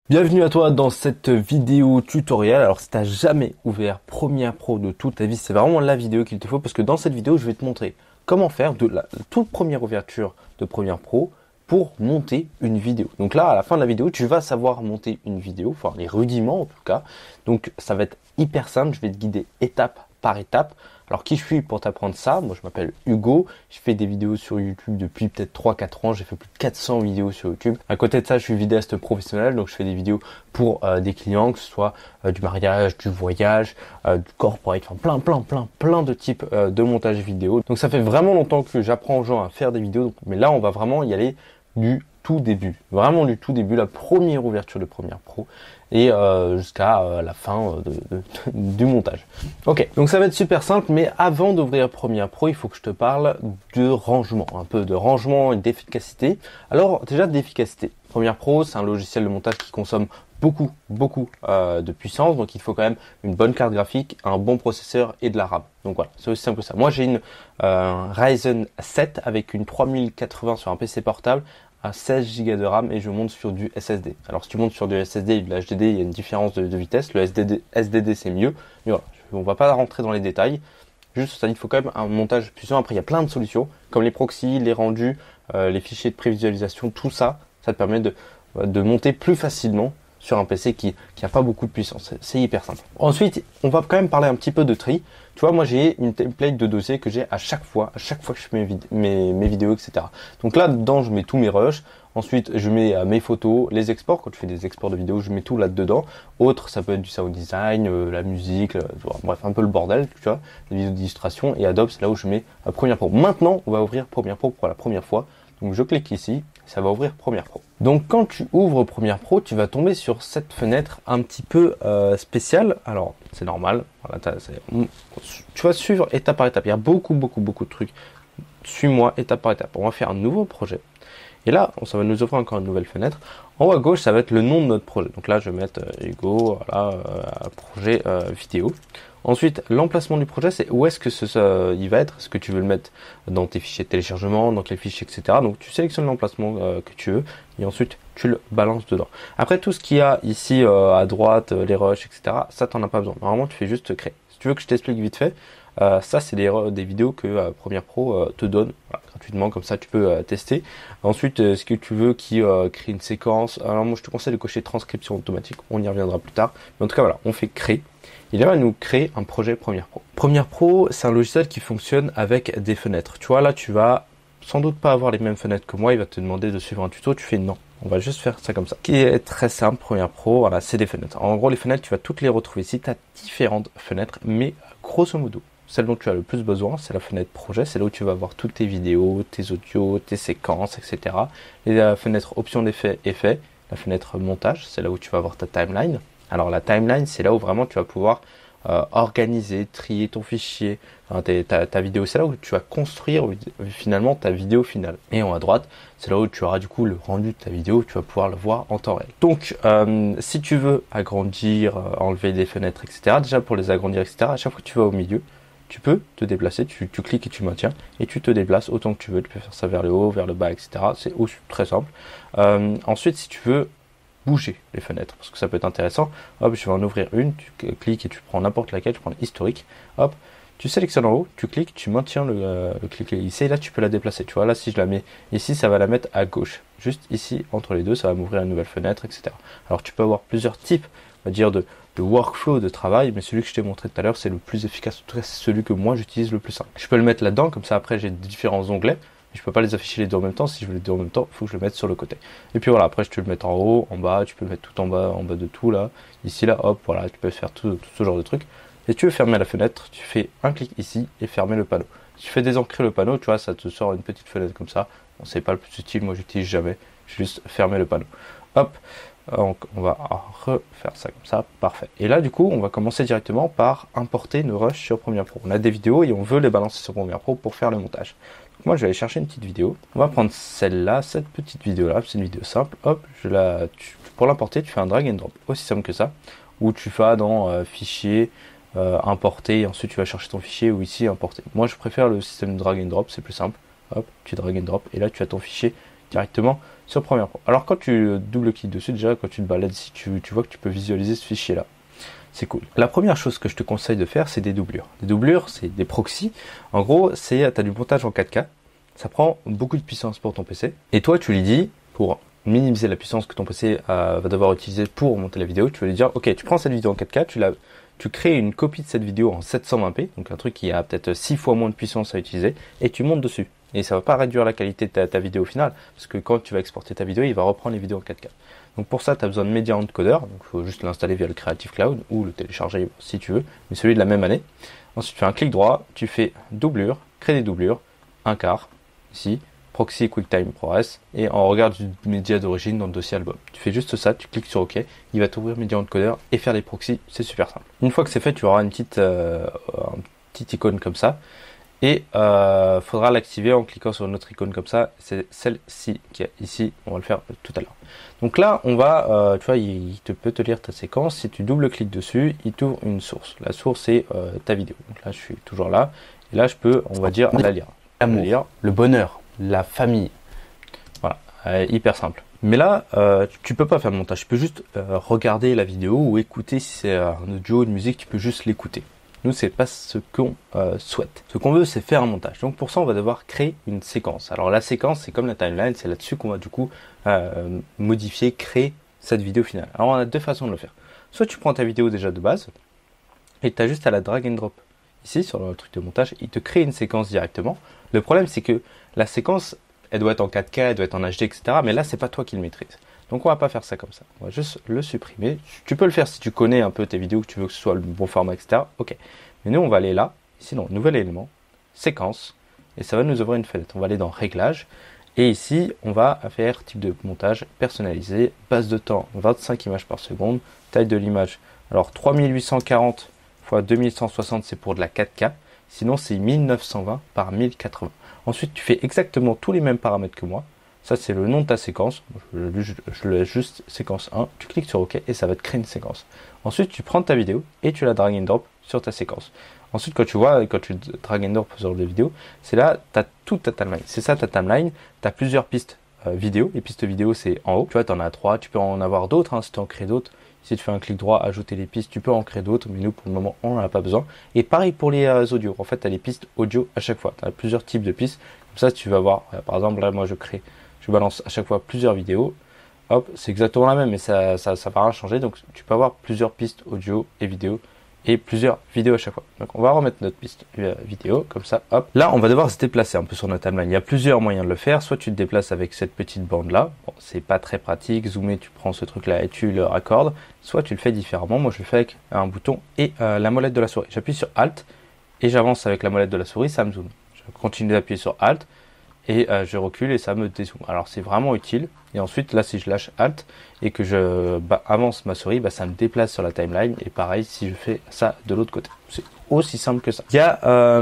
Bienvenue à toi dans cette vidéo tutoriel. Alors si tu n'as jamais ouvert Premiere Pro de toute ta vie, c'est vraiment la vidéo qu'il te faut parce que dans cette vidéo, je vais te montrer comment faire de la toute première ouverture de Premiere Pro pour monter une vidéo. Donc là, à la fin de la vidéo, tu vas savoir monter une vidéo, enfin les rudiments en tout cas. Donc ça va être hyper simple, je vais te guider étape par étape. Alors qui je suis pour t'apprendre ça? Moi je m'appelle Hugo, je fais des vidéos sur YouTube depuis peut-être 3-4 ans, j'ai fait plus de 400 vidéos sur YouTube. À côté de ça, je suis vidéaste professionnel, donc je fais des vidéos pour des clients, que ce soit du mariage, du voyage, du corporate, enfin plein de types de montage vidéo. Donc ça fait vraiment longtemps que j'apprends aux gens à faire des vidéos, mais là on va vraiment y aller du tout début, vraiment du tout début, la première ouverture de Premiere Pro et jusqu'à la fin du montage. Ok, donc ça va être super simple, mais avant d'ouvrir Premiere Pro, il faut que je te parle de rangement, un peu de rangement et d'efficacité. Alors déjà d'efficacité, Premiere Pro, c'est un logiciel de montage qui consomme beaucoup de puissance, donc il faut quand même une bonne carte graphique, un bon processeur et de la RAM. Donc voilà, c'est aussi simple que ça. Moi j'ai une Ryzen 7 avec une 3080 sur un PC portable à 16 Go de RAM et je monte sur du SSD. Alors si tu montes sur du SSD et de l'HDD, il y a une différence de vitesse. Le SDD c'est mieux, mais voilà, on va pas rentrer dans les détails. Juste ça, il faut quand même un montage puissant. Après il y a plein de solutions, comme les proxys, les rendus, les fichiers de prévisualisation, tout ça, ça te permet de monter plus facilement sur un PC qui a pas beaucoup de puissance. C'est hyper simple. Ensuite, on va quand même parler un petit peu de tri. Tu vois, moi j'ai une template de dossier que j'ai à chaque fois que je fais mes vidéos, etc. Donc là dedans, je mets tous mes rushs. Ensuite, je mets mes photos, les exports. Quand je fais des exports de vidéos, je mets tout là-dedans. Autre, ça peut être du sound design, la musique, bref, un peu le bordel, tu vois, les vidéos d'illustration. Et Adobe, c'est là où je mets Premiere Pro. Maintenant, on va ouvrir Premiere Pro pour la première fois. Donc je clique ici, ça va ouvrir Premiere Pro. Donc quand tu ouvres Premiere Pro, tu vas tomber sur cette fenêtre un petit peu spéciale. Alors c'est normal, voilà, tu vas suivre étape par étape. Il y a beaucoup de trucs. Suis-moi étape par étape. On va faire un nouveau projet. Et là, ça va nous ouvrir encore une nouvelle fenêtre. En haut à gauche, ça va être le nom de notre projet. Donc là, je vais mettre Hugo, voilà, projet vidéo. Ensuite, l'emplacement du projet, c'est où est-ce que il va être. Est-ce que tu veux le mettre dans tes fichiers de téléchargement, dans quels fichiers, etc. Donc tu sélectionnes l'emplacement que tu veux et ensuite tu le balances dedans. Après, tout ce qu'il y a ici à droite, les rushs, etc., ça, t'en as pas besoin. Normalement, tu fais juste créer. Si tu veux que je t'explique vite fait, ça, c'est des vidéos que Premiere Pro te donne gratuitement, comme ça tu peux tester. Ensuite, est-ce que tu veux qu'il crée une séquence? Alors moi, je te conseille de cocher transcription automatique, on y reviendra plus tard. Mais en tout cas, voilà, on fait créer. Et là, il va nous créer un projet Premiere Pro. Premiere Pro, c'est un logiciel qui fonctionne avec des fenêtres. Tu vois, là, tu vas sans doute pas avoir les mêmes fenêtres que moi. Il va te demander de suivre un tuto. Tu fais non. On va juste faire ça comme ça. Qui est très simple, Premiere Pro, voilà, c'est des fenêtres. En gros, les fenêtres, tu vas toutes les retrouver ici. Tu as différentes fenêtres, mais grosso modo, celle dont tu as le plus besoin, c'est la fenêtre projet. C'est là où tu vas voir toutes tes vidéos, tes audios, tes séquences, etc. Et la fenêtre option d'effet, effet. La fenêtre montage, c'est là où tu vas voir ta timeline. Alors la timeline, c'est là où vraiment tu vas pouvoir organiser, trier ton fichier, enfin, ta vidéo. C'est là où tu vas construire finalement ta vidéo finale. Et en haut à droite, c'est là où tu auras du coup le rendu de ta vidéo, où tu vas pouvoir le voir en temps réel. Donc si tu veux agrandir, enlever des fenêtres, etc., déjà pour les agrandir, etc., à chaque fois que tu vas au milieu, tu peux te déplacer, tu cliques et tu maintiens, et tu te déplaces autant que tu veux. Tu peux faire ça vers le haut, vers le bas, etc. C'est très simple. Ensuite, si tu veux bouger les fenêtres, parce que ça peut être intéressant, hop, je vais en ouvrir une, tu cliques et tu prends n'importe laquelle, tu prends l'historique, hop, tu sélectionnes en haut, tu cliques, tu maintiens le clic ici, et là tu peux la déplacer. Tu vois, là si je la mets ici, ça va la mettre à gauche. Juste ici, entre les deux, ça va m'ouvrir une nouvelle fenêtre, etc. Alors tu peux avoir plusieurs types, on va dire, de workflow de travail, mais celui que je t'ai montré tout à l'heure, c'est le plus efficace, en tout cas c'est celui que moi j'utilise le plus simple. Je peux le mettre là-dedans, comme ça après j'ai différents onglets, mais je peux pas les afficher les deux en même temps. Si je veux les deux en même temps, il faut que je le mette sur le côté. Et puis voilà, après je peux le mettre en haut, en bas, tu peux le mettre tout en bas de tout là, ici là, hop, voilà, tu peux faire tout ce genre de trucs. Et tu veux fermer la fenêtre, tu fais un clic ici et fermer le panneau. Si tu fais désancrer le panneau, tu vois, ça te sort une petite fenêtre comme ça. Bon, c'est pas le plus utile, moi j'utilise jamais, je vais juste fermer le panneau. Hop, donc on va refaire ça comme ça, parfait. Et là du coup, on va commencer directement par importer nos rushs sur Premiere Pro. On a des vidéos et on veut les balancer sur Premiere Pro pour faire le montage. Donc moi je vais aller chercher une petite vidéo. On va prendre celle-là, cette petite vidéo là, c'est une vidéo simple. Hop, pour l'importer, tu fais un drag and drop, aussi simple que ça. Ou tu vas dans fichier, importer, et ensuite tu vas chercher ton fichier, ou ici importer. Moi je préfère le système de drag and drop, c'est plus simple. Hop, tu drag and drop, et là tu as ton fichier directement sur Premiere Pro. Alors quand tu double-cliques dessus, déjà quand tu te balades ici, tu vois que tu peux visualiser ce fichier-là. C'est cool. La première chose que je te conseille de faire, c'est des doublures. Des doublures, c'est des proxys. En gros, tu as du montage en 4K. Ça prend beaucoup de puissance pour ton PC. Et toi, tu lui dis, pour minimiser la puissance que ton PC va devoir utiliser pour monter la vidéo, tu vas lui dire, ok, tu prends cette vidéo en 4K, tu crées une copie de cette vidéo en 720p, donc un truc qui a peut-être 6 fois moins de puissance à utiliser, et tu montes dessus. Et ça va pas réduire la qualité de ta vidéo finale, parce que quand tu vas exporter ta vidéo, il va reprendre les vidéos en 4K. Donc pour ça, tu as besoin de Media Encoder, donc il faut juste l'installer via le Creative Cloud, ou le télécharger si tu veux, mais celui de la même année. Ensuite, tu fais un clic droit, tu fais doublure, créer des doublures, un quart, ici, Proxy QuickTime ProRes, et on regarde du média d'origine dans le dossier album. Tu fais juste ça, tu cliques sur OK, il va t'ouvrir Media Encoder et faire des proxys, c'est super simple. Une fois que c'est fait, tu auras une petite icône comme ça, et faudra l'activer en cliquant sur une autre icône comme ça, c'est celle-ci qui est ici, on va le faire tout à l'heure. Donc là, on va, tu vois, il peut te lire ta séquence, si tu double-cliques dessus, il t'ouvre une source. La source, c'est ta vidéo. Donc là, je suis toujours là, et là, je peux, on va dire, la lire. L'amour, le bonheur, la famille. Voilà, hyper simple. Mais là, tu peux pas faire de montage. Tu peux juste regarder la vidéo ou écouter si c'est un audio, une musique, tu peux juste l'écouter. Nous, c'est pas ce qu'on souhaite. Ce qu'on veut, c'est faire un montage. Donc pour ça, on va devoir créer une séquence. Alors la séquence, c'est comme la timeline, c'est là-dessus qu'on va du coup modifier, créer cette vidéo finale. Alors on a deux façons de le faire. Soit tu prends ta vidéo déjà de base et tu as juste à la drag and drop. Ici, sur le truc de montage, il te crée une séquence directement. Le problème, c'est que la séquence, elle doit être en 4K, elle doit être en HD, etc. Mais là, c'est pas toi qui le maîtrise. Donc, on va pas faire ça comme ça. On va juste le supprimer. Tu peux le faire si tu connais un peu tes vidéos, que tu veux que ce soit le bon format, etc. Ok. Mais nous, on va aller là. Ici, dans Nouvel élément, Séquence. Et ça va nous ouvrir une fenêtre. On va aller dans Réglages. Et ici, on va faire type de montage personnalisé. Base de temps, 25 images par seconde. Taille de l'image. Alors, 3840 x 2160, c'est pour de la 4K. Sinon, c'est 1920 par 1080. Ensuite, tu fais exactement tous les mêmes paramètres que moi. Ça, c'est le nom de ta séquence. Je laisse juste séquence 1. Tu cliques sur OK et ça va te créer une séquence. Ensuite, tu prends ta vidéo et tu la drag and drop sur ta séquence. Ensuite, quand tu drag and drop sur des vidéos, c'est là, tu as toute ta timeline. C'est ça ta timeline. Tu as plusieurs pistes vidéo. Les pistes vidéo, c'est en haut. Tu vois, tu en as 3. Tu peux en avoir d'autres si tu en crées d'autres. Si tu fais un clic droit, ajouter les pistes, tu peux en créer d'autres, mais nous, pour le moment, on n'en a pas besoin. Et pareil pour les audios. En fait, tu as les pistes audio à chaque fois. Tu as plusieurs types de pistes. Comme ça, tu vas voir, par exemple, là, moi, je balance à chaque fois plusieurs vidéos. Hop, c'est exactement la même, mais ça va rien changer. Donc, tu peux avoir plusieurs pistes audio et vidéo et plusieurs vidéos à chaque fois. Donc, on va remettre notre piste vidéo, comme ça, hop. Là, on va devoir se déplacer un peu sur notre timeline. Il y a plusieurs moyens de le faire. Soit tu te déplaces avec cette petite bande-là. Bon, c'est pas très pratique. Zoomer, tu prends ce truc-là et tu le raccordes. Soit tu le fais différemment. Moi, je le fais avec un bouton et la molette de la souris. J'appuie sur Alt et j'avance avec la molette de la souris, ça me zoome. Je continue d'appuyer sur Alt et je recule et ça me dézoome. Alors, c'est vraiment utile. Et ensuite, là, si je lâche Alt et que je avance ma souris, ça me déplace sur la timeline. Et pareil, si je fais ça de l'autre côté. C'est aussi simple que ça. Il y a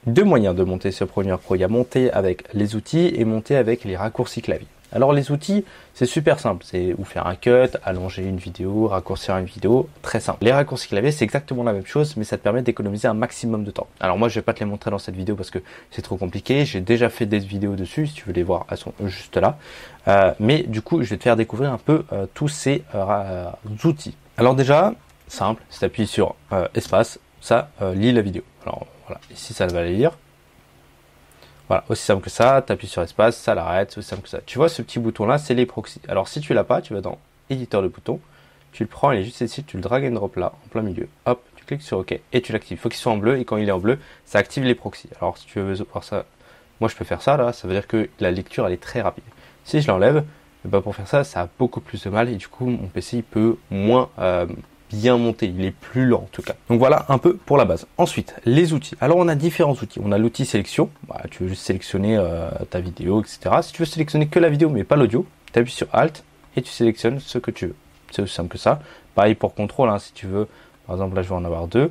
deux moyens de monter sur Premiere Pro. Il y a monter avec les outils et monter avec les raccourcis clavier. Alors, les outils, c'est super simple. C'est ou faire un cut, allonger une vidéo, raccourcir une vidéo. Très simple. Les raccourcis clavier, c'est exactement la même chose, mais ça te permet d'économiser un maximum de temps. Alors, moi, je vais pas te les montrer dans cette vidéo parce que c'est trop compliqué. J'ai déjà fait des vidéos dessus. Si tu veux les voir, elles sont juste là. Mais du coup, je vais te faire découvrir un peu tous ces outils. Alors déjà, simple, si tu appuies sur espace, ça lit la vidéo. Alors voilà, ici ça va la lire. Voilà, aussi simple que ça, tu appuies sur espace, ça l'arrête, c'est aussi simple que ça. Tu vois ce petit bouton là, c'est les proxys. Alors si tu l'as pas, tu vas dans éditeur de boutons, tu le prends, il est juste ici, tu le drag and drop là, en plein milieu. Hop, tu cliques sur OK et tu l'actives. Il faut qu'il soit en bleu et quand il est en bleu, ça active les proxys. Alors si tu veux voir ça, moi je peux faire ça là, ça veut dire que la lecture elle est très rapide. Si je l'enlève, pour faire ça, ça a beaucoup plus de mal et du coup mon PC il peut moins bien monter, il est plus lent en tout cas. Donc voilà un peu pour la base. Ensuite, les outils. Alors on a différents outils. On a l'outil sélection, tu veux juste sélectionner ta vidéo, etc. Si tu veux sélectionner que la vidéo mais pas l'audio, tu appuies sur Alt et tu sélectionnes ce que tu veux. C'est aussi simple que ça. Pareil pour contrôle, si tu veux, par exemple là je vais en avoir deux.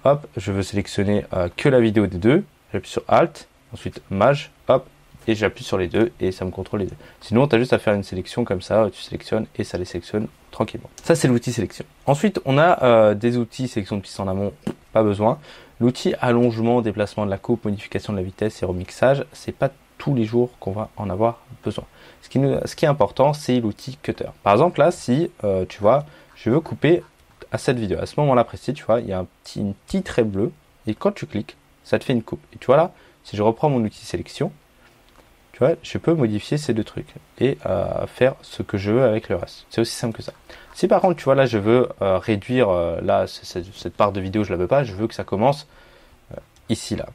Hop, je veux sélectionner que la vidéo des deux, j'appuie sur Alt, ensuite Maj, hop, et j'appuie sur les deux et ça me contrôle les deux. Sinon, tu as juste à faire une sélection comme ça, tu sélectionnes et ça les sélectionne tranquillement. Ça, c'est l'outil sélection. Ensuite, on a des outils sélection de pistes en amont, pas besoin. L'outil allongement, déplacement de la coupe, modification de la vitesse et remixage, c'est pas tous les jours qu'on va en avoir besoin. Ce qui est important, c'est l'outil cutter. Par exemple, là, si tu vois, je veux couper à cette vidéo. À ce moment-là précis, tu vois, il y a un petit trait bleu et quand tu cliques, ça te fait une coupe. Et tu vois là, si je reprends mon outil sélection, tu vois, je peux modifier ces deux trucs et faire ce que je veux avec le reste. C'est aussi simple que ça. Si par contre, tu vois, là, je veux réduire, là, cette part de vidéo, je la veux pas, je veux que ça commence ici, là,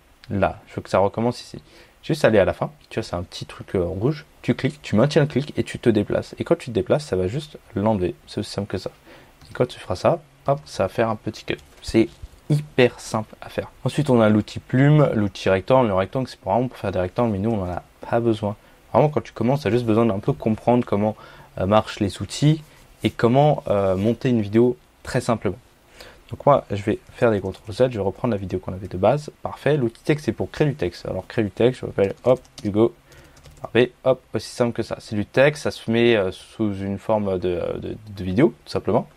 je veux que ça recommence ici. Juste aller à la fin, tu vois, c'est un petit truc rouge, tu cliques, tu maintiens le clic et tu te déplaces. Et quand tu te déplaces, ça va juste l'enlever. C'est aussi simple que ça. Et quand tu feras ça, hop, ça va faire un petit cut. C'est hyper simple à faire. Ensuite, on a l'outil plume, l'outil rectangle. Le rectangle, c'est vraiment pour faire des rectangles, mais nous, on n'en a pas besoin. Vraiment, quand tu commences, tu as juste besoin d'un peu comprendre comment marchent les outils et comment monter une vidéo très simplement. Donc moi, je vais faire des CTRL-Z, je vais reprendre la vidéo qu'on avait de base. Parfait. L'outil texte, c'est pour créer du texte. Alors, créer du texte, je m'appelle, hop, Hugo. Parfait, hop, aussi simple que ça. C'est du texte, ça se met sous une forme de vidéo, tout simplement.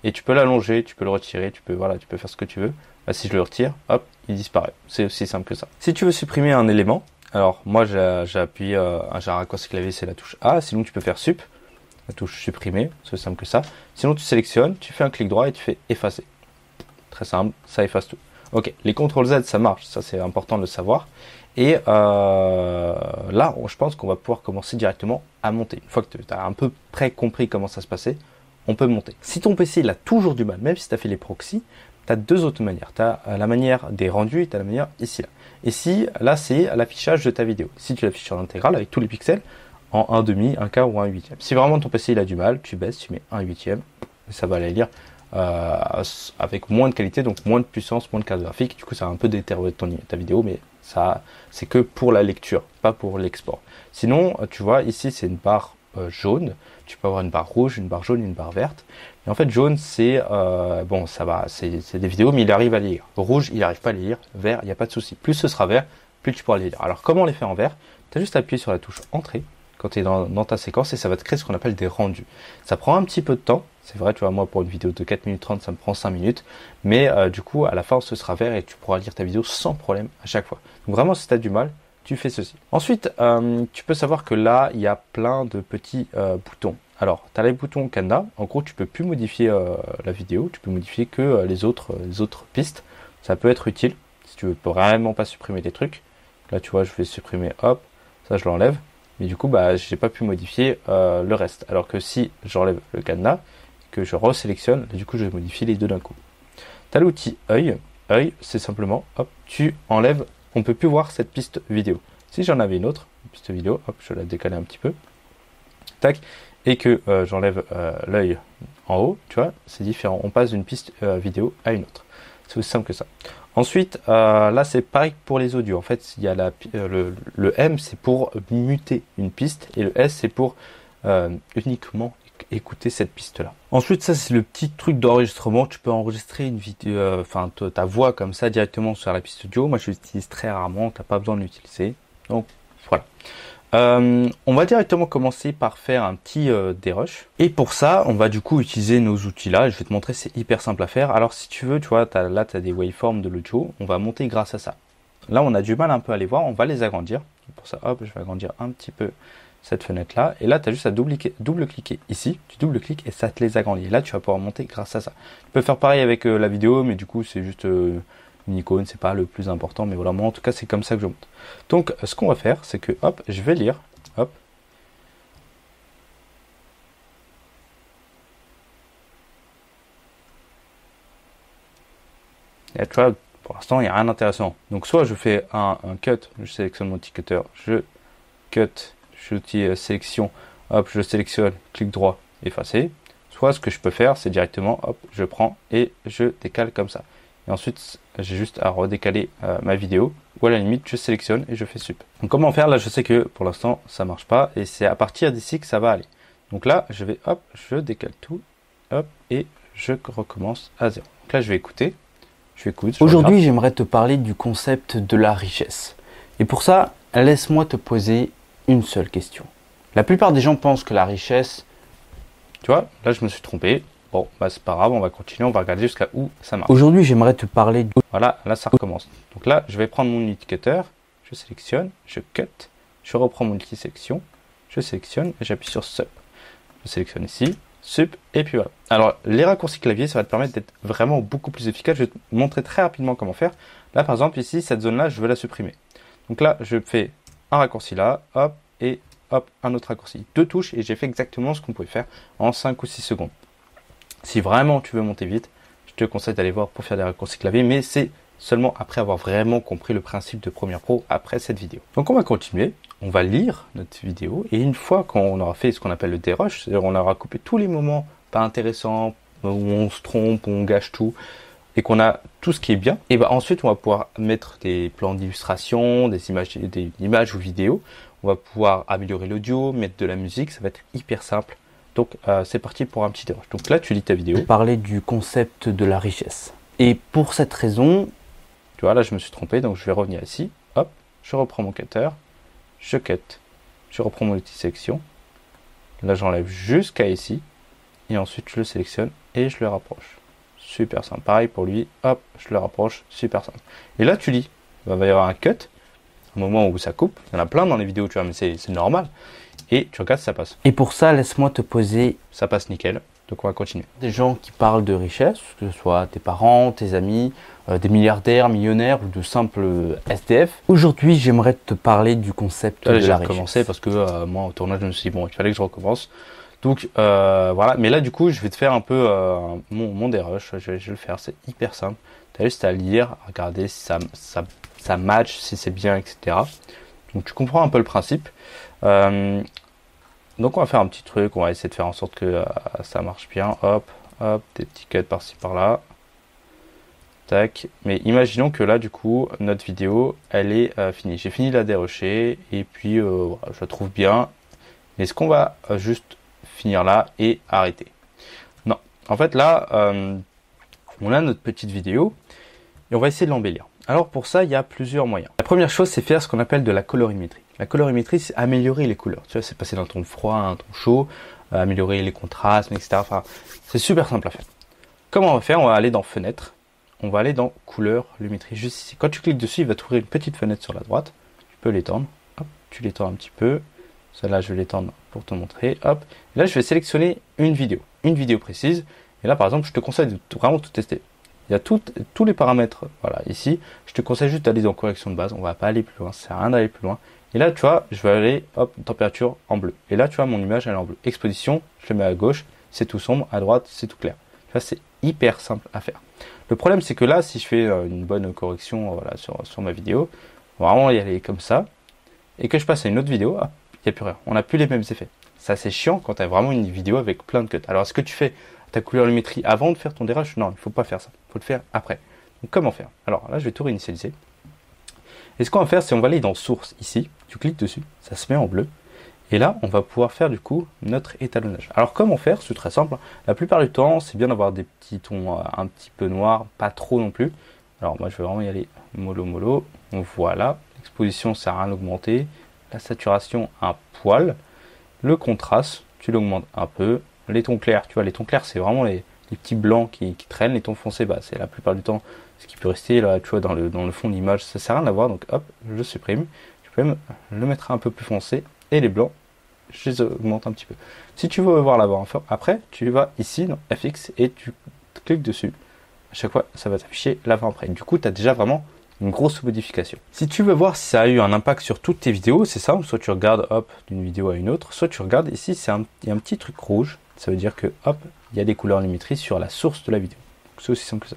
Et tu peux l'allonger, tu peux le retirer, tu peux faire ce que tu veux. Là, si je le retire, hop, il disparaît. C'est aussi simple que ça. Si tu veux supprimer un élément, alors moi, j'ai appuyé, j'ai un raccourci clavier, c'est la touche A. Sinon, tu peux faire sup, la touche supprimer, c'est aussi simple que ça. Sinon, tu sélectionnes, tu fais un clic droit et tu fais effacer. Très simple, ça efface tout. Ok, les CTRL-Z, ça marche, ça c'est important de le savoir. Et là, je pense qu'on va pouvoir commencer directement à monter. Une fois que tu as un peu près compris comment ça se passait, on peut monter. Si ton PC il a toujours du mal, même si tu as fait les proxys, tu as deux autres manières. Tu as la manière des rendus et tu as la manière ici. Là. Ici, là, c'est l'affichage de ta vidéo. Si tu l'affiches en intégrale avec tous les pixels, en 1/2, 1 quart ou 1/8. Si vraiment ton PC il a du mal, tu baisses, tu mets 1/8, et ça va aller lire avec moins de qualité, donc moins de puissance, moins de carte graphique. Du coup, ça va un peu détériorer ta vidéo, mais ça, c'est que pour la lecture, pas pour l'export. Sinon, tu vois, ici, c'est une barre jaune. Tu peux avoir une barre rouge, une barre jaune, une barre verte. Et en fait, jaune, c'est bon, ça va, c'est des vidéos, mais il arrive à les lire. Rouge, il n'arrive pas à les lire. Vert, il n'y a pas de souci. Plus ce sera vert, plus tu pourras les lire. Alors, comment les faire en vert? Tu as juste à appuyer sur la touche Entrée quand tu es dans ta séquence et ça va te créer ce qu'on appelle des rendus. Ça prend un petit peu de temps. C'est vrai, tu vois, moi, pour une vidéo de 4 minutes 30, ça me prend 5 minutes. Mais du coup, à la fin, ce sera vert et tu pourras lire ta vidéo sans problème à chaque fois. Donc vraiment, si tu as du mal, tu fais ceci. Ensuite, tu peux savoir que là, il y a plein de petits boutons. Alors, tu as les boutons cadenas. En gros, tu peux plus modifier la vidéo. Tu peux modifier que les autres pistes. Ça peut être utile si tu veux vraiment pas supprimer des trucs. Là, tu vois, je vais supprimer, hop, ça, je l'enlève. Mais du coup, bah, j'ai pas pu modifier le reste. Alors que si j'enlève le cadenas, que je resélectionne, du coup, je vais modifier les deux d'un coup. Tu as l'outil œil. Œil, c'est simplement, hop, tu enlèves. On peut plus voir cette piste vidéo. Si j'en avais une autre piste vidéo, hop, je vais la décaler un petit peu. Tac. Et que j'enlève l'œil en haut, tu vois, c'est différent. On passe d'une piste vidéo à une autre. C'est aussi simple que ça. Ensuite, là, c'est pareil pour les audios. En fait, il y a le M, c'est pour muter une piste, et le S, c'est pour uniquement écouter cette piste-là. Ensuite, ça, c'est le petit truc d'enregistrement. Tu peux enregistrer une vidéo, ta voix comme ça directement sur la piste audio. Moi, je l'utilise très rarement. Tu n'as pas besoin de l'utiliser. Donc, voilà. On va directement commencer par faire un petit dérush. Et pour ça, on va du coup utiliser nos outils là. Je vais te montrer, c'est hyper simple à faire. Alors si tu veux, tu vois, là tu as des waveforms de l'audio. On va monter grâce à ça. Là, on a du mal un peu à les voir. On va les agrandir. Pour ça, hop, je vais agrandir un petit peu cette fenêtre là. Et là, tu as juste à double-cliquer ici. Tu double-cliques et ça te les agrandit. Et là, tu vas pouvoir monter grâce à ça. Tu peux faire pareil avec la vidéo, mais du coup, c'est juste une icône, c'est pas le plus important, mais voilà, moi en tout cas c'est comme ça que je monte. Donc ce qu'on va faire, c'est que hop, je vais lire, hop. Et tu vois, pour l'instant il n'y a rien d'intéressant. Donc soit je fais un cut, je sélectionne mon petit cutter, je cut, je dis sélection, hop, je sélectionne, clic droit, effacer. Soit ce que je peux faire, c'est directement, hop, je prends et je décale comme ça. Et ensuite, j'ai juste à redécaler ma vidéo, ou à la limite, je sélectionne et je fais sup. Donc comment faire? Là, je sais que pour l'instant, ça marche pas, et c'est à partir d'ici que ça va aller. Donc là, je vais, hop, je décale tout, hop, et je recommence à zéro. Donc là, je vais écouter, Aujourd'hui, j'aimerais te parler du concept de la richesse. Et pour ça, laisse-moi te poser une seule question. La plupart des gens pensent que la richesse... Tu vois, là, je me suis trompé. Bon, bah c'est pas grave, on va continuer, on va regarder jusqu'à où ça marche. Aujourd'hui, j'aimerais te parler de... Voilà, là ça recommence. Donc là, je vais prendre mon indicateur, je sélectionne, je cut, je reprends mon multi-sélection, je sélectionne et j'appuie sur Sup. Je sélectionne ici, Sup, et puis voilà. Alors, les raccourcis clavier, ça va te permettre d'être vraiment beaucoup plus efficace. Je vais te montrer très rapidement comment faire. Là, par exemple, ici, cette zone-là, je veux la supprimer. Donc là, je fais un raccourci là, hop, et hop, un autre raccourci. 2 touches, et j'ai fait exactement ce qu'on pouvait faire en 5 ou 6 secondes. Si vraiment tu veux monter vite, je te conseille d'aller voir pour faire des raccourcis clavier, mais c'est seulement après avoir vraiment compris le principe de Premiere Pro après cette vidéo. Donc on va continuer, on va lire notre vidéo et une fois qu'on aura fait ce qu'on appelle le dérush, c'est-à-dire on aura coupé tous les moments pas intéressants, où on se trompe, où on gâche tout et qu'on a tout ce qui est bien, et ben ensuite on va pouvoir mettre des plans d'illustration, des images ou vidéos, on va pouvoir améliorer l'audio, mettre de la musique, ça va être hyper simple. Donc c'est parti pour un petit dérush. Donc là tu lis ta vidéo. Parler du concept de la richesse. Et pour cette raison, tu vois, là, je me suis trompé, donc je vais revenir ici. Hop, je reprends mon cutter, je cut, je reprends mon multi-sélection. Là, j'enlève jusqu'à ici. Et ensuite, je le sélectionne et je le rapproche. Super simple. Pareil pour lui, hop, je le rapproche, super simple. Et là, tu lis. Il va y avoir un cut, un moment où ça coupe. Il y en a plein dans les vidéos, tu vois, mais c'est normal. Et tu regardes, ça passe. Et pour ça, laisse-moi te poser. Ça passe nickel. Donc on va continuer. Des gens qui parlent de richesse, que ce soit tes parents, tes amis, des milliardaires, millionnaires ou de simples SDF. Aujourd'hui, j'aimerais te parler du concept de la richesse. J'ai recommencé parce que moi, au tournage, je me suis dit, bon, il fallait que je recommence. Donc voilà, mais là, du coup, je vais te faire un peu mon dérush. Je vais le faire, c'est hyper simple. Tu as juste à lire, à regarder si ça match, si c'est bien, etc. Donc tu comprends un peu le principe. Donc on va faire un petit truc, on va essayer de faire en sorte que ça marche bien. Hop, hop, des petits cuts par-ci par-là. Tac. Mais imaginons que là, du coup, notre vidéo, elle est finie. J'ai fini de la dérusher et puis voilà, je la trouve bien. Mais est-ce qu'on va juste finir là et arrêter? Non. En fait, là, on a notre petite vidéo et on va essayer de l'embellir. Alors pour ça, il y a plusieurs moyens. La première chose, c'est faire ce qu'on appelle de la colorimétrie. La colorimétrie, c'est améliorer les couleurs. Tu vois, c'est passer d'un ton froid à un ton chaud, améliorer les contrastes, etc. Enfin, c'est super simple à faire. Comment on va faire? On va aller dans Fenêtre. On va aller dans Couleur, Lumétrie, juste ici. Quand tu cliques dessus, il va t'ouvrir une petite fenêtre sur la droite. Tu peux l'étendre. Hop, tu l'étends un petit peu. Celle-là, je vais l'étendre pour te montrer. Hop. Et là, je vais sélectionner une vidéo précise. Et là, par exemple, je te conseille de vraiment tout tester. Il y a tous les paramètres, voilà, ici. Je te conseille juste d'aller dans correction de base. On va pas aller plus loin. Ça sert à rien d'aller plus loin. Et là, tu vois, je vais aller, hop, température en bleu. Et là, tu vois, mon image, elle est en bleu. Exposition, je le mets à gauche. C'est tout sombre. À droite, c'est tout clair. Tu vois, c'est hyper simple à faire. Le problème, c'est que là, si je fais une bonne correction voilà, sur ma vidéo, on va vraiment y aller comme ça. Et que je passe à une autre vidéo, hop, il n'y a plus rien. On n'a plus les mêmes effets. Ça, c'est chiant quand tu as vraiment une vidéo avec plein de cuts. Alors, est-ce que tu fais ta colorimétrie avant de faire ton dérush? Non, il ne faut pas faire ça. Il faut le faire après. Donc, comment faire? Alors là, je vais tout réinitialiser. Et ce qu'on va faire, c'est on va aller dans Source ici. Tu cliques dessus, ça se met en bleu. Et là, on va pouvoir faire du coup notre étalonnage. Alors, comment faire? C'est très simple. La plupart du temps, c'est bien d'avoir des petits tons un petit peu noirs, pas trop non plus. Alors, moi, je vais vraiment y aller mollo mollo. Voilà. L'exposition, ça n'a rien augmenté. La saturation, un poil. Le contraste, tu l'augmentes un peu. Les tons clairs, tu vois, les tons clairs, c'est vraiment les petits blancs qui traînent. Les tons foncés, bah, c'est la plupart du temps ce qui peut rester là, tu vois, dans le fond de l'image. Ça sert à rien d'avoir, donc hop, je supprime. Je peux même le mettre un peu plus foncé. Et les blancs, je les augmente un petit peu. Si tu veux voir l'avant après, tu vas ici dans FX et tu cliques dessus. À chaque fois, ça va t'afficher l'avant après. Du coup, tu as déjà vraiment une grosse modification. Si tu veux voir si ça a eu un impact sur toutes tes vidéos, c'est simple. Soit tu regardes hop d'une vidéo à une autre, soit tu regardes ici, il y a un petit truc rouge. Ça veut dire que hop, il y a des couleurs lumétrie sur la source de la vidéo. C'est aussi simple que ça.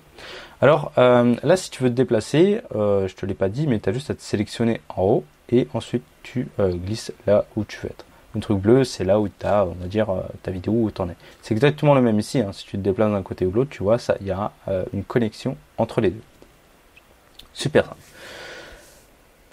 Alors là, si tu veux te déplacer, je te l'ai pas dit, mais tu as juste à te sélectionner en haut et ensuite tu glisses là où tu veux être. Le truc bleu, c'est là où tu as, on va dire, ta vidéo où tu en es. C'est exactement le même ici. Hein. Si tu te déplaces d'un côté ou de l'autre, tu vois, il y a une connexion entre les deux. Super simple.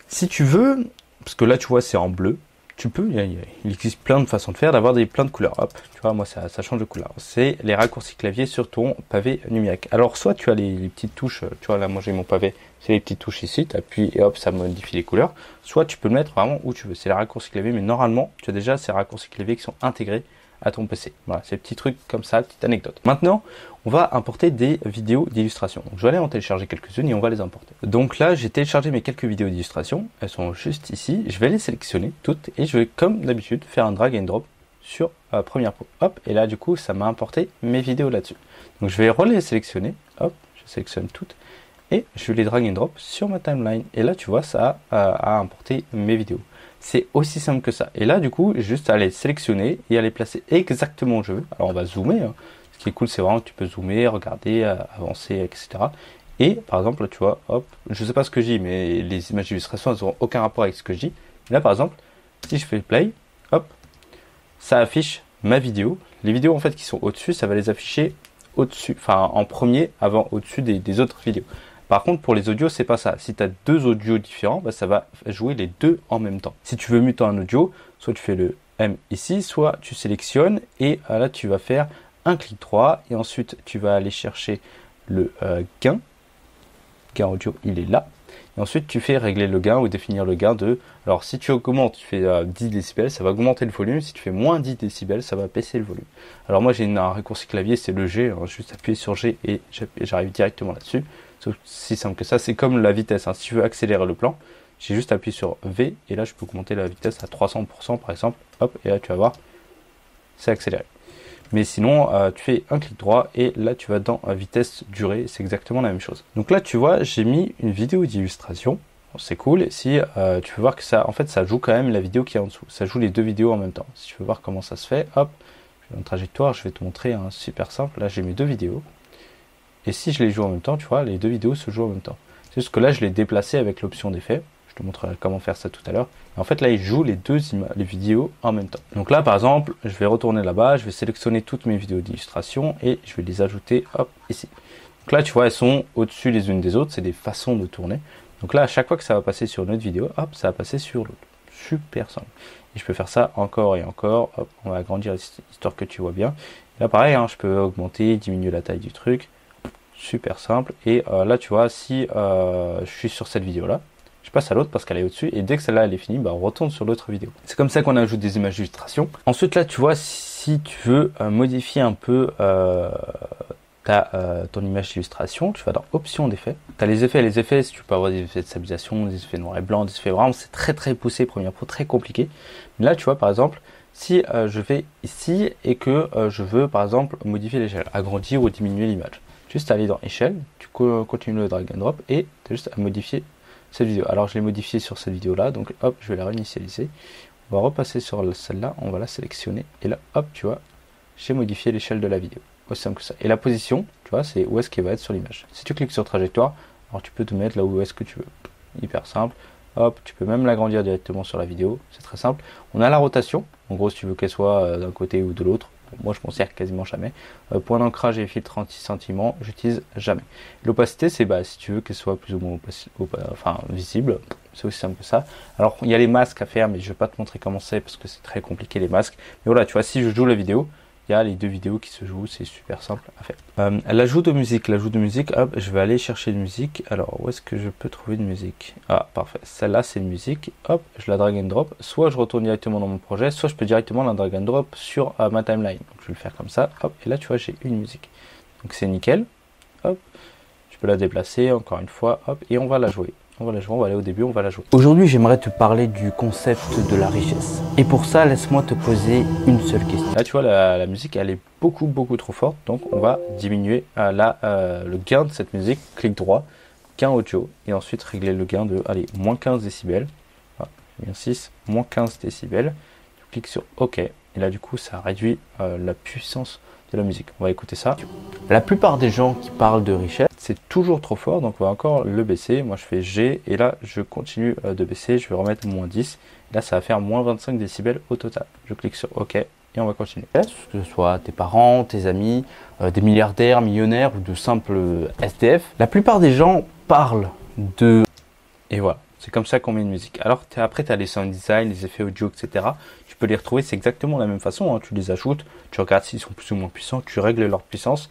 Si tu veux, parce que là, tu vois, c'est en bleu, tu peux, il existe plein de façons de faire, d'avoir plein de couleurs. Hop, tu vois, moi, ça change de couleur. C'est les raccourcis clavier sur ton pavé numérique. Alors, soit tu as les petites touches, tu vois, là, moi, j'ai mon pavé, c'est les petites touches ici, tu appuies et hop, ça modifie les couleurs. Soit tu peux le mettre vraiment où tu veux. C'est les raccourcis clavier, mais normalement, tu as déjà ces raccourcis clavier qui sont intégrés à ton PC. Voilà, ces petits trucs comme ça, petite anecdote. Maintenant, on va importer des vidéos d'illustration. Donc, je vais aller en télécharger quelques-unes et on va les importer. Donc là, j'ai téléchargé mes quelques vidéos d'illustration. Elles sont juste ici. Je vais les sélectionner toutes et je vais, comme d'habitude, faire un drag and drop sur Premiere Pro. Hop, et là, du coup, ça m'a importé mes vidéos là-dessus. Donc, je vais les sélectionner. Hop, je sélectionne toutes. Et je vais les drag and drop sur ma timeline. Et là, tu vois, ça a importé mes vidéos. C'est aussi simple que ça. Et là, du coup, juste à les sélectionner et à les placer exactement où je veux. Alors, on va zoomer. Hein. Ce qui est cool, c'est vraiment que tu peux zoomer, regarder, avancer, etc. Et par exemple, là, tu vois, hop, je sais pas ce que je dis, mais les images d'illustration, elles n'auront aucun rapport avec ce que je dis. Et là, par exemple, si je fais play, hop, ça affiche ma vidéo. Les vidéos, en fait, qui sont au-dessus, ça va les afficher au-dessus, enfin, en premier, avant, au-dessus des autres vidéos. Par contre, pour les audios, c'est pas ça. Si tu as deux audios différents, bah, ça va jouer les deux en même temps. Si tu veux muter un audio, soit tu fais le M ici, soit tu sélectionnes et là, tu vas faire un clic droit et ensuite, tu vas aller chercher le gain. Gain audio, il est là. Et ensuite, tu fais régler le gain ou définir le gain de... Alors, si tu augmentes, tu fais 10 décibels, ça va augmenter le volume. Si tu fais moins 10 décibels, ça va baisser le volume. Alors, moi, j'ai un raccourci clavier, c'est le G. Hein, juste appuyer sur G et j'arrive directement là-dessus. C'est aussi simple que ça. C'est comme la vitesse. Hein. Si tu veux accélérer le plan, j'ai juste appuyé sur V. Et là, je peux augmenter la vitesse à 300% par exemple. Hop, et là, tu vas voir, c'est accéléré. Mais sinon, tu fais un clic droit et là, tu vas dans vitesse durée. C'est exactement la même chose. Donc là, tu vois, j'ai mis une vidéo d'illustration. Bon, c'est cool. Si tu veux voir que ça, en fait, ça joue quand même la vidéo qui est en dessous. Ça joue les deux vidéos en même temps. Si tu veux voir comment ça se fait, hop, je vais dans trajectoire. Je vais te montrer un super simple. Là, j'ai mes deux vidéos. Et si je les joue en même temps, tu vois, les deux vidéos se jouent en même temps. C'est juste que là, je l'ai déplacé avec l'option d'effet. Je te montrerai comment faire ça tout à l'heure. En fait, là, il joue les les vidéos en même temps. Donc là, par exemple, je vais retourner là-bas, je vais sélectionner toutes mes vidéos d'illustration et je vais les ajouter, hop, ici. Donc là, tu vois, elles sont au-dessus les unes des autres. C'est des façons de tourner. Donc là, à chaque fois que ça va passer sur une autre vidéo, hop, ça va passer sur l'autre. Super simple. Et je peux faire ça encore et encore. Hop, on va agrandir histoire que tu vois bien. Et là, pareil, hein, je peux augmenter, diminuer la taille du truc. Super simple. Et là, tu vois, si je suis sur cette vidéo-là, je passe à l'autre parce qu'elle est au-dessus. Et dès que celle-là, elle est finie, bah, on retourne sur l'autre vidéo. C'est comme ça qu'on ajoute des images d'illustration. Ensuite, là, tu vois, si tu veux modifier un peu ton image d'illustration, tu vas dans Options d'effets. Tu as les effets, si tu peux avoir des effets de stabilisation, des effets noir et blanc, des effets vraiment, c'est très très poussé, Premiere Pro, très compliqué. Mais là, tu vois, par exemple, si je vais ici et que je veux, par exemple, modifier l'échelle, agrandir ou diminuer l'image. Juste aller dans échelle, tu continues le drag and drop et tu as juste à modifier cette vidéo. Alors je l'ai modifié sur cette vidéo là, donc hop, je vais la réinitialiser. On va repasser sur celle-là, on va la sélectionner et là, hop, tu vois, j'ai modifié l'échelle de la vidéo. Aussi simple que ça. Et la position, tu vois, c'est où est-ce qu'elle va être sur l'image. Si tu cliques sur trajectoire, alors tu peux te mettre là où est-ce que tu veux. Hyper simple. Hop, tu peux même l'agrandir directement sur la vidéo, c'est très simple. On a la rotation, en gros si tu veux qu'elle soit d'un côté ou de l'autre. Moi je m'en sers quasiment jamais. Point d'ancrage et filtre anti-sentiment, j'utilise jamais. L'opacité, c'est si tu veux qu'elle soit plus ou moins visible, c'est aussi simple que ça. Alors il y a les masques à faire, mais je vais pas te montrer comment c'est parce que c'est très compliqué les masques. Mais voilà, tu vois, si je joue la vidéo, il y a les deux vidéos qui se jouent, c'est super simple à faire. L'ajout de musique, hop, je vais aller chercher une musique. Alors, où est-ce que je peux trouver une musique? Ah, parfait. Celle-là, c'est une musique. Hop, je la drag and drop. Soit je retourne directement dans mon projet, soit je peux directement la drag and drop sur ma timeline. Donc, je vais le faire comme ça. Hop, et là, tu vois, j'ai une musique. Donc, c'est nickel. Hop, je peux la déplacer encore une fois. Hop, et on va la jouer. On va aller au début, on va la jouer. Aujourd'hui, j'aimerais te parler du concept de la richesse. Et pour ça, laisse-moi te poser une seule question. Là, tu vois, la musique, elle est beaucoup trop forte. Donc, on va diminuer le gain de cette musique. Clic droit, gain audio. Et ensuite, régler le gain de, allez, moins 15 décibels. Voilà, bien 6, moins 15 décibels. Tu cliques sur OK. Et là, du coup, ça réduit la puissance de la musique. On va écouter ça. La plupart des gens qui parlent de richesse, c'est toujours trop fort, donc on va encore le baisser. Moi je fais G et là je continue de baisser, je vais remettre moins 10. Là ça va faire moins 25 décibels au total. Je clique sur OK et on va continuer. Que ce soit tes parents, tes amis, des milliardaires, millionnaires ou de simples SDF, la plupart des gens parlent de... Et voilà, c'est comme ça qu'on met une musique. Alors après tu as les sound design, les effets audio, etc. Tu peux les retrouver, c'est exactement la même façon, hein. Tu les ajoutes, tu regardes s'ils sont plus ou moins puissants, tu règles leur puissance.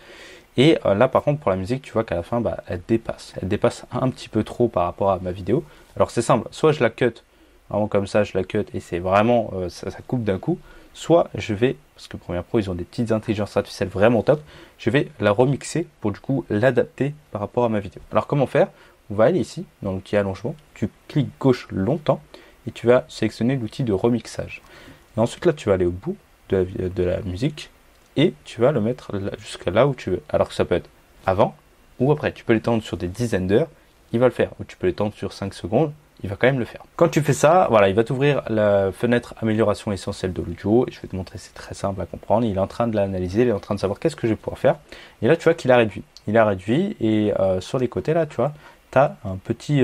Et là par contre pour la musique, tu vois qu'à la fin elle dépasse un petit peu trop par rapport à ma vidéo. Alors c'est simple, soit je la cut vraiment comme ça, je la cut et c'est vraiment ça coupe d'un coup, soit je vais parce que Premiere Pro, ils ont des petites intelligences artificielles vraiment top. Je vais la remixer pour du coup l'adapter par rapport à ma vidéo. Alors comment faire? On va aller ici, dans l'outil allongement, tu cliques gauche longtemps et tu vas sélectionner l'outil de remixage. Et ensuite là, tu vas aller au bout de la musique et tu vas le mettre jusqu'à là où tu veux. Alors que ça peut être avant ou après. Tu peux l'étendre sur des dizaines d'heures, il va le faire. Ou tu peux l'étendre sur 5 secondes, il va quand même le faire. Quand tu fais ça, voilà, il va t'ouvrir la fenêtre amélioration essentielle de l'audio. Et je vais te montrer, c'est très simple à comprendre. Il est en train de l'analyser, il est en train de savoir qu'est-ce que je vais pouvoir faire. Et là, tu vois qu'il a réduit. Il a réduit et sur les côtés, là, tu vois, tu as un petit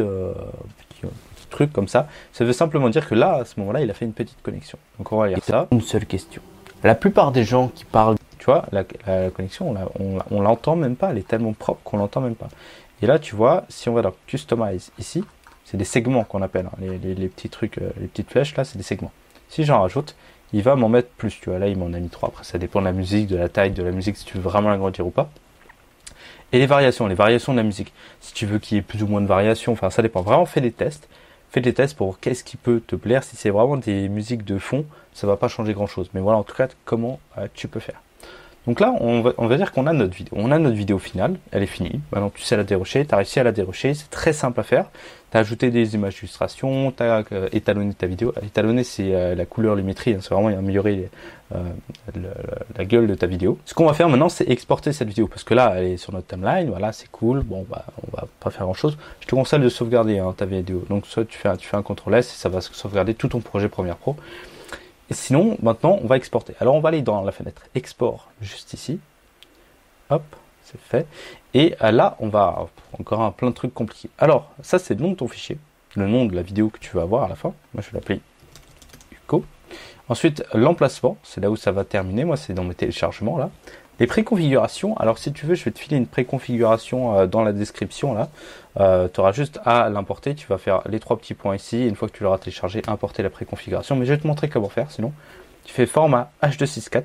truc comme ça. Ça veut simplement dire que là, à ce moment-là, il a fait une petite connexion. Donc on va regarder ça. Une seule question. La plupart des gens qui parlent, tu vois, la connexion, on l'entend même pas. Elle est tellement propre qu'on l'entend même pas. Et là, tu vois, si on va dans Customize ici, c'est des segments qu'on appelle. Hein. Les petits trucs, les petites flèches, là, c'est des segments. Si j'en rajoute, il va m'en mettre plus. Tu vois, là, il m'en a mis 3. Après, ça dépend de la musique, de la taille de la musique, si tu veux vraiment l'agrandir ou pas. Et les variations de la musique. Si tu veux qu'il y ait plus ou moins de variations, enfin, ça dépend. Vraiment, fais des tests. Fais des tests pour qu'est-ce qui peut te plaire. Si c'est vraiment des musiques de fond, ça va pas changer grand-chose. Mais voilà, en tout cas, comment tu peux faire. Donc là, on va dire qu'on a notre vidéo. On a notre vidéo finale, elle est finie. Maintenant, tu sais la dérocher, tu as réussi à la dérocher. C'est très simple à faire. Tu as ajouté des images d'illustration, tu as étalonné ta vidéo. Étalonner, c'est la couleur, lumétrie. Hein, c'est vraiment améliorer la gueule de ta vidéo. Ce qu'on va faire maintenant, c'est exporter cette vidéo. Parce que là, elle est sur notre timeline. Voilà, c'est cool. Bon, bah, on va pas faire grand-chose. Je te conseille de sauvegarder ta vidéo. Donc, soit tu fais un CTRL S et ça va sauvegarder tout ton projet Premiere Pro. Et sinon, maintenant, on va exporter. Alors, on va aller dans la fenêtre Export, juste ici. Hop, c'est fait. Et là, on va encore plein de trucs compliqués. Alors, ça, c'est le nom de ton fichier, le nom de la vidéo que tu veux avoir à la fin. Moi, je vais l'appeler Hugo. Ensuite, l'emplacement, c'est là où ça va terminer. Moi, c'est dans mes téléchargements, là. Les préconfigurations, alors si tu veux, je vais te filer une préconfiguration dans la description, là. Tu auras juste à l'importer. Tu vas faire les 3 petits points ici. Et une fois que tu l'auras téléchargé, importer la préconfiguration. Mais je vais te montrer comment faire, sinon. Tu fais format H264.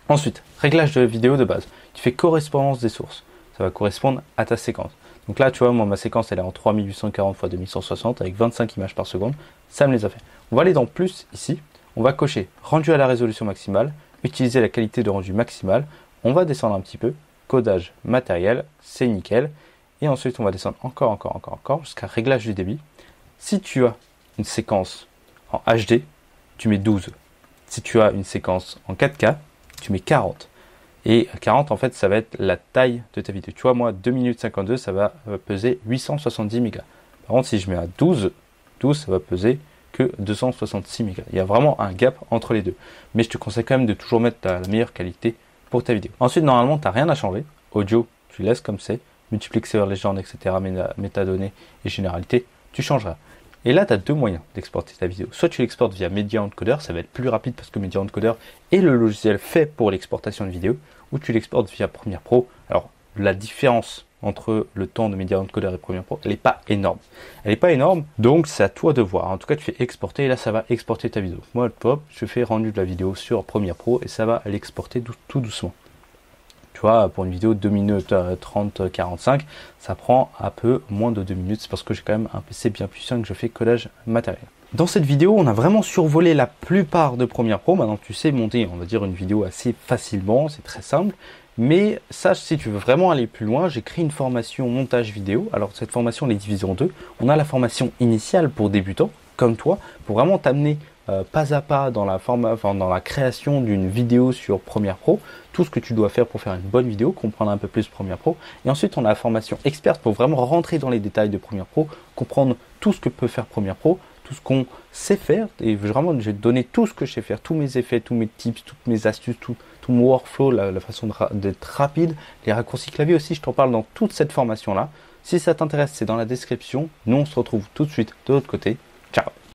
Ensuite, réglage de vidéo de base. Tu fais correspondance des sources. Ça va correspondre à ta séquence. Donc là, tu vois, moi, ma séquence, elle est en 3840 x 2160 avec 25 images par seconde. Ça me les a fait. On va aller dans plus ici. On va cocher rendu à la résolution maximale. Utiliser la qualité de rendu maximale. On va descendre un petit peu. Codage matériel. C'est nickel. Et ensuite, on va descendre encore jusqu'à réglage du débit. Si tu as une séquence en HD, tu mets 12. Si tu as une séquence en 4K, tu mets 40. Et 40, en fait, ça va être la taille de ta vidéo. Tu vois, moi, 2 minutes 52, ça va peser 870 mégas. Par contre, si je mets à 12, ça va peser que 266 mégas. Il y a vraiment un gap entre les deux. Mais je te conseille quand même de toujours mettre la meilleure qualité pour ta vidéo. Ensuite, normalement, tu n'as rien à changer. Audio, tu laisses comme c'est. Multiplexeur, légende, etc., métadonnées et généralité, tu changeras. Et là, tu as deux moyens d'exporter ta vidéo. Soit tu l'exportes via Media Encoder, ça va être plus rapide parce que Media Encoder est le logiciel fait pour l'exportation de vidéo, ou tu l'exportes via Premiere Pro. Alors, la différence entre le temps de Media Encoder et Premiere Pro, elle n'est pas énorme. Elle n'est pas énorme, donc c'est à toi de voir. En tout cas, tu fais exporter et là, ça va exporter ta vidéo. Moi, hop, je fais rendu de la vidéo sur Premiere Pro et ça va l'exporter tout doucement. Tu vois, pour une vidéo de 2 minutes 30, 45, ça prend un peu moins de 2 minutes. C'est parce que j'ai quand même un PC bien puissant que je fais codage matériel. Dans cette vidéo, on a vraiment survolé la plupart de Premiere Pro. Maintenant, tu sais monter, on va dire, une vidéo assez facilement. C'est très simple. Mais sache, si tu veux vraiment aller plus loin, j'ai créé une formation montage vidéo. Alors, cette formation, elle est divisée en deux. On a la formation initiale pour débutants, comme toi, pour vraiment t'amener pas à pas dans la création d'une vidéo sur Premiere Pro, tout ce que tu dois faire pour faire une bonne vidéo, comprendre un peu plus Premiere Pro. Et ensuite, on a la formation experte pour vraiment rentrer dans les détails de Premiere Pro, comprendre tout ce que peut faire Premiere Pro, tout ce qu'on sait faire. Et vraiment, je vais te donner tout ce que je sais faire, tous mes effets, tous mes tips, toutes mes astuces, tout mon workflow, la façon d'être rapide, les raccourcis clavier aussi, je t'en parle dans toute cette formation-là. Si ça t'intéresse, c'est dans la description. Nous, on se retrouve tout de suite de l'autre côté. Ciao!